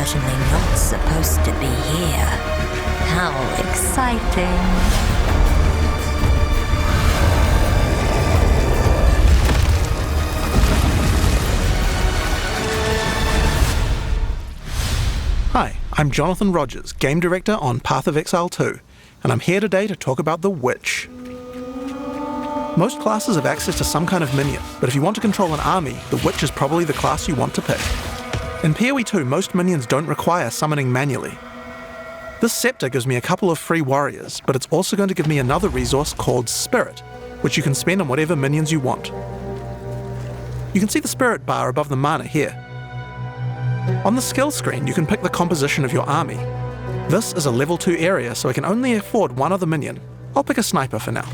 certainly not supposed to be here. How exciting. Hi, I'm Jonathan Rogers, Game Director on Path of Exile 2, and I'm here today to talk about the Witch. Most classes have access to some kind of minion, but if you want to control an army, the Witch is probably the class you want to pick. In PoE 2, most minions don't require summoning manually. This scepter gives me a couple of free warriors, but it's also going to give me another resource called Spirit, which you can spend on whatever minions you want. You can see the Spirit bar above the mana here. On the skill screen, you can pick the composition of your army. This is a level 2 area, so I can only afford one other minion. I'll pick a sniper for now.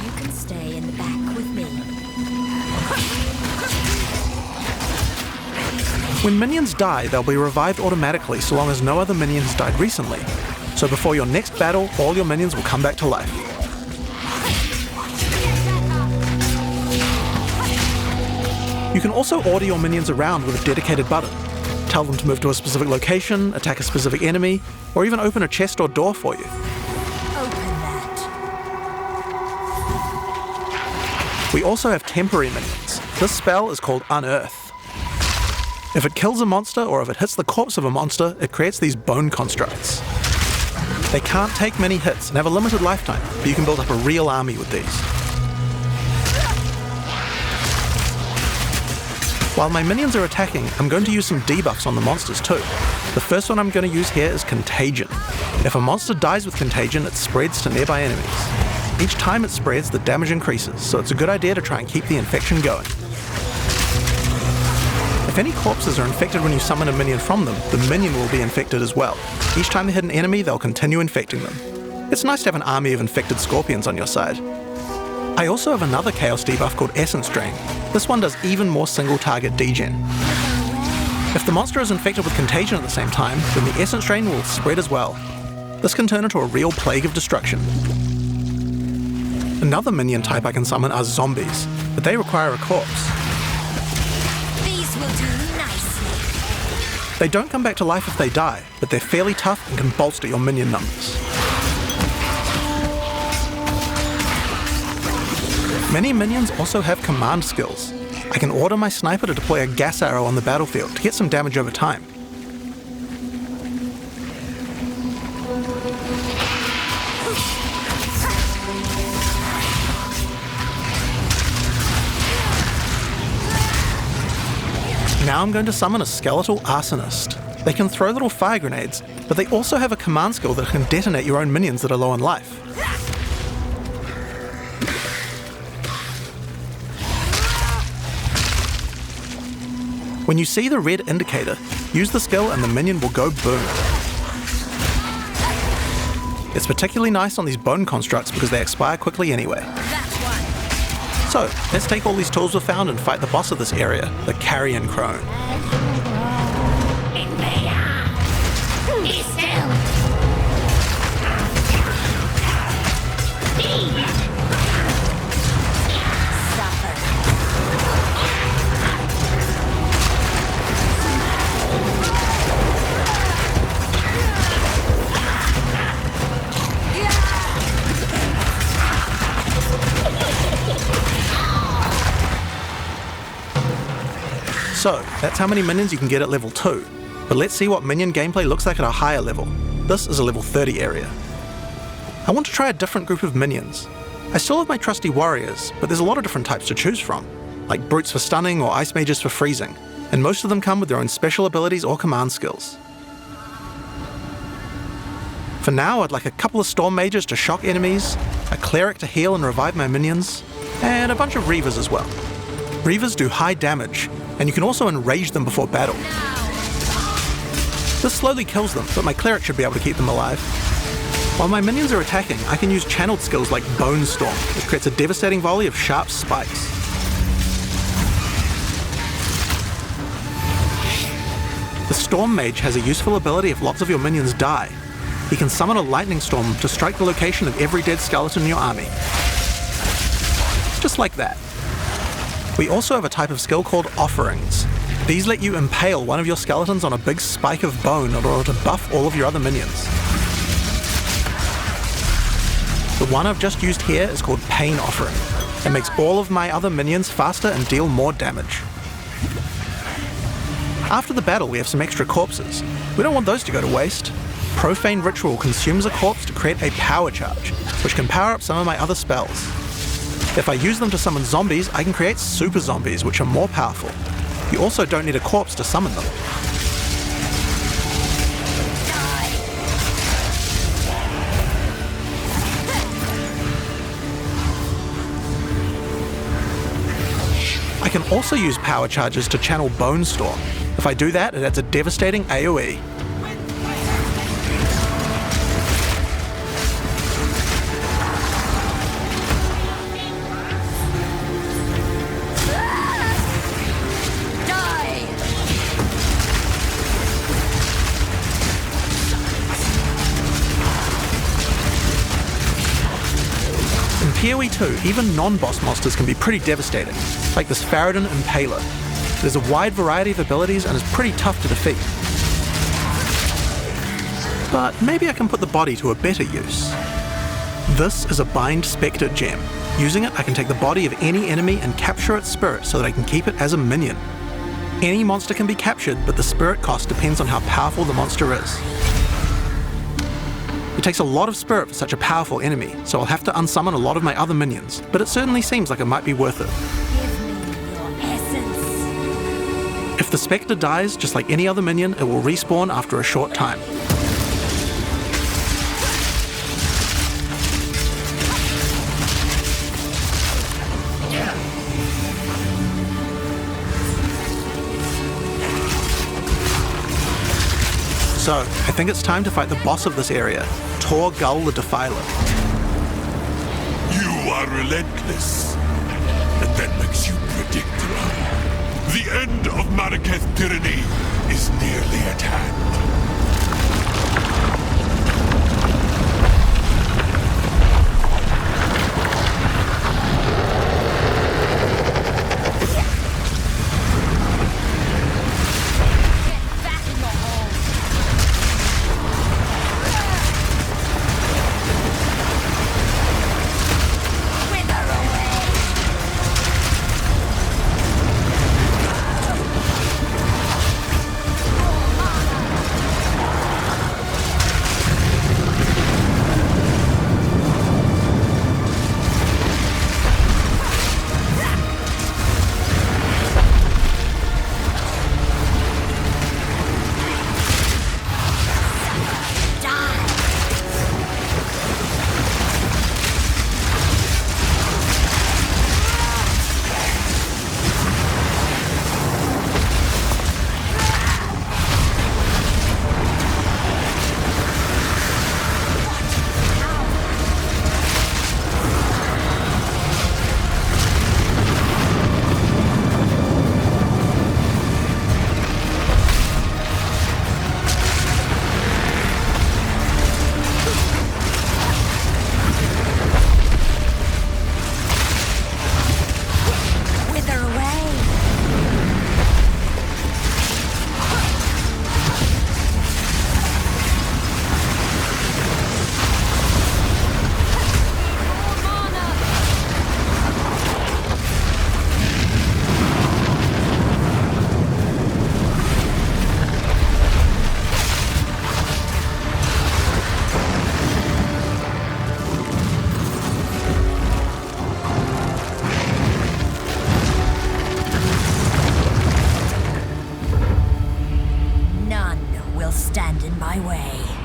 You can stay in the back with me. When minions die, they'll be revived automatically so long as no other minion has died recently. So before your next battle, all your minions will come back to life. You can also order your minions around with a dedicated button. Tell them to move to a specific location, attack a specific enemy, or even open a chest or door for you. Open that. We also have temporary minions. This spell is called Unearth. If it kills a monster or if it hits the corpse of a monster, it creates these bone constructs. They can't take many hits and have a limited lifetime, but you can build up a real army with these. While my minions are attacking, I'm going to use some debuffs on the monsters too. The first one I'm going to use here is Contagion. If a monster dies with Contagion, it spreads to nearby enemies. Each time it spreads, the damage increases, so it's a good idea to try and keep the infection going. If any corpses are infected when you summon a minion from them, the minion will be infected as well. Each time they hit an enemy, they'll continue infecting them. It's nice to have an army of infected scorpions on your side. I also have another chaos debuff called Essence Drain. This one does even more single target degen. If the monster is infected with Contagion at the same time, then the Essence Drain will spread as well. This can turn into a real plague of destruction. Another minion type I can summon are zombies, but they require a corpse. These will do nicely. They don't come back to life if they die, but they're fairly tough and can bolster your minion numbers. Many minions also have command skills. I can order my sniper to deploy a gas arrow on the battlefield to get some damage over time. Now I'm going to summon a skeletal arsonist. They can throw little fire grenades, but they also have a command skill that can detonate your own minions that are low on life. When you see the red indicator, use the skill and the minion will go boom. It's particularly nice on these bone constructs because they expire quickly anyway. So, let's take all these tools we've found and fight the boss of this area, the Carrion Crone. So, that's how many minions you can get at level 2. But let's see what minion gameplay looks like at a higher level. This is a level 30 area. I want to try a different group of minions. I still have my trusty warriors, but there's a lot of different types to choose from, like brutes for stunning or ice mages for freezing, and most of them come with their own special abilities or command skills. For now, I'd like a couple of storm mages to shock enemies, a cleric to heal and revive my minions, and a bunch of reavers as well. Reavers do high damage, and you can also enrage them before battle. This slowly kills them, but my cleric should be able to keep them alive. While my minions are attacking, I can use channeled skills like Bone Storm, which creates a devastating volley of sharp spikes. The Storm Mage has a useful ability if lots of your minions die. He can summon a lightning storm to strike the location of every dead skeleton in your army. Just like that. We also have a type of skill called Offerings. These let you impale one of your skeletons on a big spike of bone in order to buff all of your other minions. The one I've just used here is called Pain Offering. It makes all of my other minions faster and deal more damage. After the battle, we have some extra corpses. We don't want those to go to waste. Profane Ritual consumes a corpse to create a power charge, which can power up some of my other spells. If I use them to summon zombies, I can create super zombies, which are more powerful. You also don't need a corpse to summon them. I can also use power charges to channel Bone Storm. If I do that, it adds a devastating AoE. PoE 2, even non-boss monsters can be pretty devastating, like this Faradin Impaler. There's a wide variety of abilities and is pretty tough to defeat. But maybe I can put the body to a better use. This is a Bind Spectre gem. Using it, I can take the body of any enemy and capture its spirit so that I can keep it as a minion. Any monster can be captured, but the spirit cost depends on how powerful the monster is. It takes a lot of spirit for such a powerful enemy, so I'll have to unsummon a lot of my other minions, but it certainly seems like it might be worth it. Give me your essence. If the Spectre dies, just like any other minion, it will respawn after a short time. So, I think it's time to fight the boss of this area, Tor Gull the Defiler. You are relentless, and that makes you predictable. The end of Marraketh's tyranny is nearly at hand. None will stand in my way.